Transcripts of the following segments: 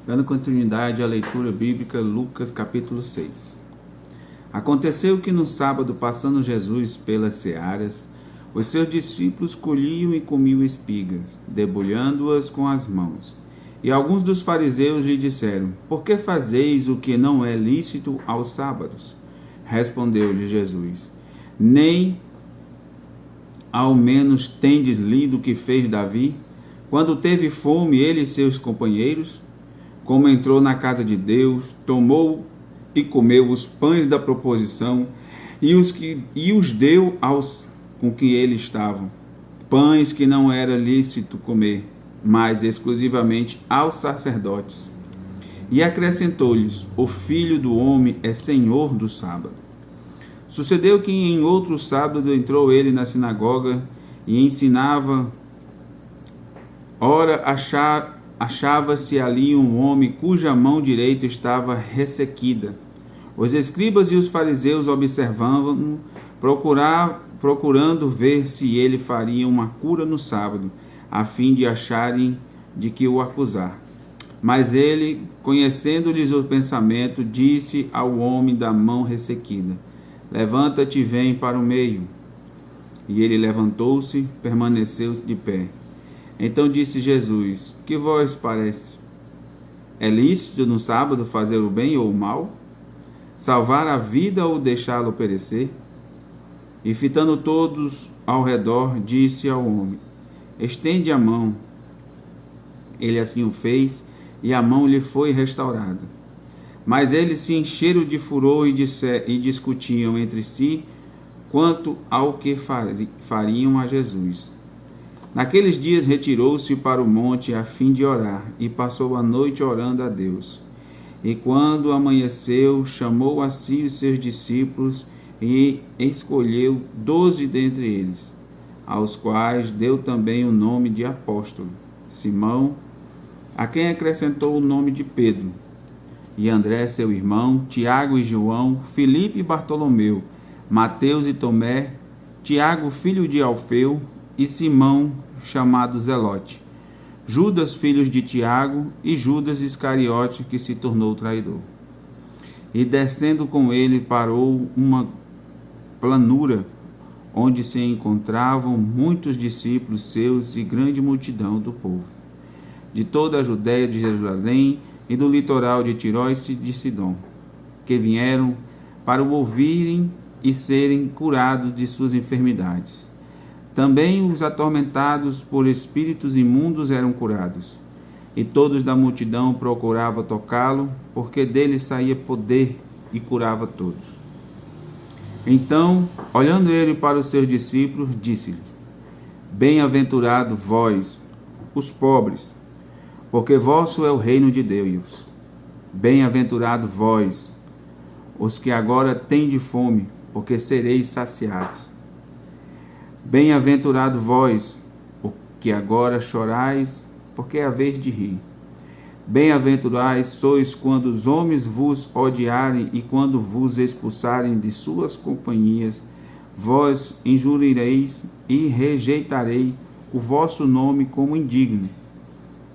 Dando continuidade à leitura bíblica, Lucas capítulo 6. Aconteceu que no sábado, passando Jesus pelas searas, os seus discípulos colhiam e comiam espigas, debulhando-as com as mãos. E alguns dos fariseus lhe disseram: Por que fazeis o que não é lícito aos sábados? Respondeu-lhe Jesus: Nem ao menos tendes lido o que fez Davi, quando teve fome ele e seus companheiros? Como entrou na casa de Deus, tomou e comeu os pães da proposição e os deu aos com que ele estavam, pães que não era lícito comer, mas exclusivamente aos sacerdotes. E acrescentou-lhes: O Filho do Homem é Senhor do sábado. Sucedeu que em outro sábado entrou ele na sinagoga e ensinava. Ora, achava-se ali um homem cuja mão direita estava ressequida. Os escribas e os fariseus observavam-no, procurando ver se ele faria uma cura no sábado, a fim de acharem de que o acusar. Mas ele, conhecendo-lhes o pensamento, disse ao homem da mão ressequida: Levanta-te e vem para o meio. E ele levantou-se, permaneceu de pé. Então disse Jesus: Que vos parece? É lícito no sábado fazer o bem ou o mal? Salvar a vida ou deixá-lo perecer? E fitando todos ao redor, disse ao homem: Estende a mão. Ele assim o fez, e a mão lhe foi restaurada. Mas eles se encheram de furor e discutiam entre si quanto ao que fariam a Jesus. Naqueles dias retirou-se para o monte a fim de orar, e passou a noite orando a Deus. E quando amanheceu, chamou a si os seus discípulos e escolheu 12 dentre eles, aos quais deu também o nome de apóstolo: Simão, a quem acrescentou o nome de Pedro, e André seu irmão, Tiago e João, Filipe e Bartolomeu, Mateus e Tomé, Tiago filho de Alfeu, e Simão, chamado Zelote, Judas, filho de Tiago, e Judas Iscariote, que se tornou traidor. E descendo com ele, parou uma planura, onde se encontravam muitos discípulos seus e grande multidão do povo, de toda a Judéia, de Jerusalém e do litoral de Tiróis e de Sidom, que vieram para o ouvirem e serem curados de suas enfermidades. Também os atormentados por espíritos imundos eram curados, e todos da multidão procuravam tocá-lo, porque dele saía poder e curava todos. Então, olhando ele para os seus discípulos, disse-lhes: Bem-aventurado vós, os pobres, porque vosso é o reino de Deus. Bem-aventurado vós, os que agora tendes fome, porque sereis saciados. Bem-aventurado vós, o que agora chorais, porque é a vez de rir. Bem-aventurais sois quando os homens vos odiarem e quando vos expulsarem de suas companhias, vós injuriareis e rejeitarei o vosso nome como indigno,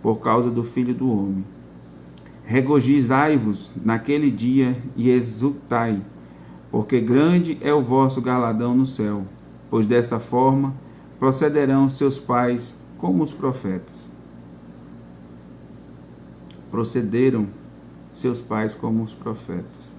por causa do Filho do Homem. Regozijai-vos naquele dia e exultai, porque grande é o vosso galardão no céu, pois dessa forma procederão seus pais como os profetas. Procederam seus pais como os profetas.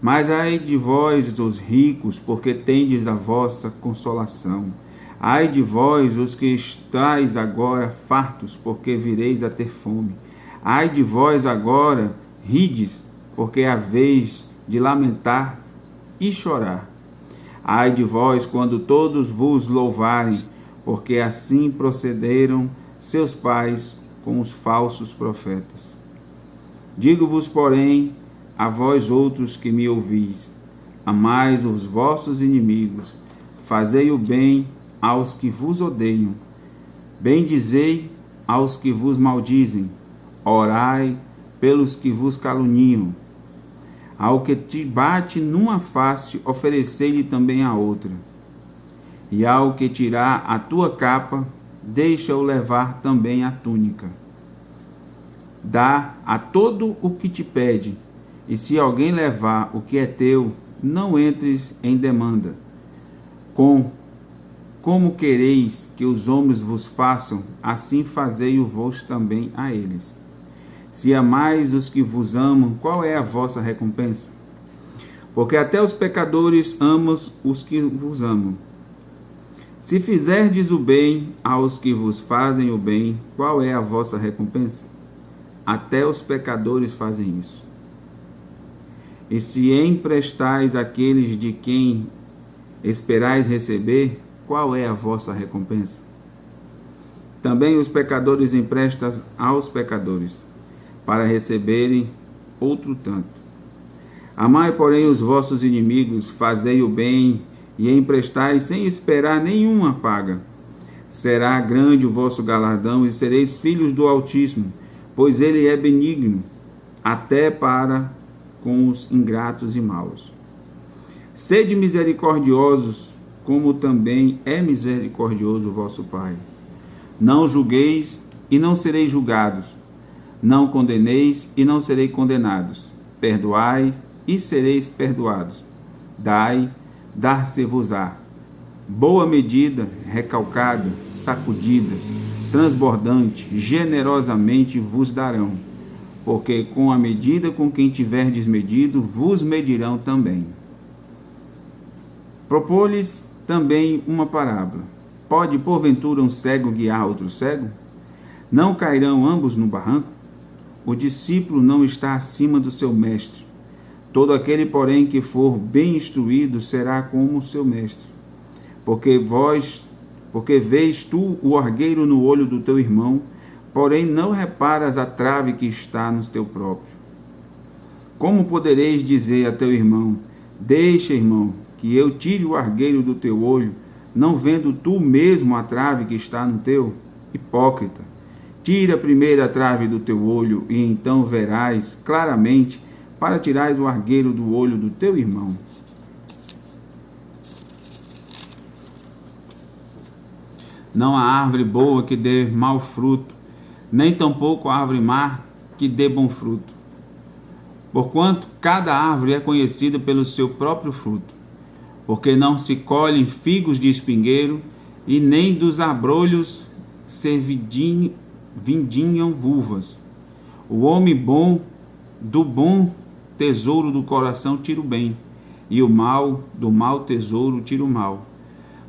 Mas ai de vós, os ricos, porque tendes a vossa consolação. Ai de vós, os que estáis agora fartos, porque vireis a ter fome. Ai de vós agora, rides, porque é a vez de lamentar e chorar. Ai de vós, quando todos vos louvarem, porque assim procederam seus pais com os falsos profetas. Digo-vos, porém, a vós outros que me ouvis: amai os vossos inimigos, fazei o bem aos que vos odeiam, bendizei aos que vos maldizem, orai pelos que vos caluniam. Ao que te bate numa face, oferecei-lhe também a outra. E ao que tirar a tua capa, deixa-o levar também a túnica. dá a todo o que te pede, e se alguém levar o que é teu, não entres em demanda. Como quereis que os homens vos façam, assim fazei-o vós também a eles. Se amais os que vos amam, qual é a vossa recompensa? Porque até os pecadores amam os que vos amam. Se fizerdes o bem aos que vos fazem o bem, qual é a vossa recompensa? Até os pecadores fazem isso. E se emprestais àqueles de quem esperais receber, qual é a vossa recompensa? Também os pecadores emprestam aos pecadores, para receberem outro tanto. Amai, porém, os vossos inimigos, fazei o bem e emprestai sem esperar nenhuma paga. Será grande o vosso galardão e sereis filhos do Altíssimo, pois ele é benigno, até para com os ingratos e maus. Sede misericordiosos, como também é misericordioso o vosso Pai. Não julgueis e não sereis julgados. Não condeneis e não sereis condenados. Perdoai e sereis perdoados. Dai, dar-se-vos-á. Boa medida, recalcada, sacudida, transbordante, generosamente vos darão. Porque com a medida com quem tiverdes medido, vos medirão também. Propôs-lhes também uma parábola. Pode, porventura, um cego guiar outro cego? Não cairão ambos no barranco? O discípulo não está acima do seu mestre. Todo aquele, porém, que for bem instruído, será como o seu mestre. Porque vês tu o orgueiro no olho do teu irmão, porém não reparas a trave que está no teu próprio. Como podereis dizer a teu irmão: deixa, irmão, que eu tire o argueiro do teu olho, não vendo tu mesmo a trave que está no teu? Hipócrita, tira primeiro a trave do teu olho, e então verás claramente para tirares o argueiro do olho do teu irmão. Não há árvore boa que dê mau fruto, nem tampouco árvore má que dê bom fruto. Porquanto cada árvore é conhecida pelo seu próprio fruto. Porque não se colhem figos de espingueiro, e nem dos abrolhos se vindinham uvas. O homem bom, do bom tesouro do coração tira o bem, e o mal, do mau tesouro tira o mal.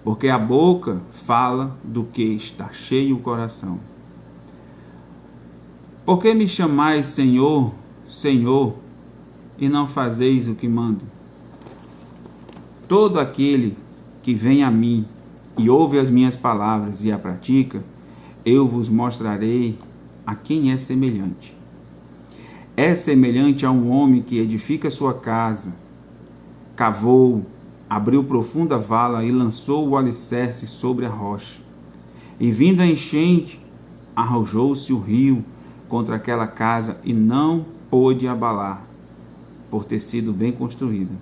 Porque a boca fala do que está cheio o coração. Por que me chamais Senhor, Senhor, e não fazeis o que mando? Todo aquele que vem a mim e ouve as minhas palavras e a pratica, eu vos mostrarei a quem é semelhante. É semelhante a um homem que edifica sua casa, cavou, abriu profunda vala e lançou o alicerce sobre a rocha. E vindo a enchente, arrojou-se o rio contra aquela casa e não pôde abalar, por ter sido bem construída.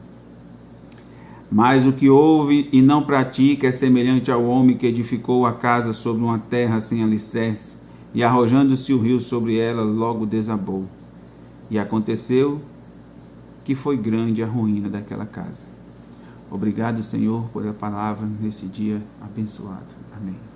Mas o que ouve e não pratica é semelhante ao homem que edificou a casa sobre uma terra sem alicerce, e arrojando-se o rio sobre ela, logo desabou. E aconteceu que foi grande a ruína daquela casa. Obrigado, Senhor, por a palavra nesse dia abençoado. Amém.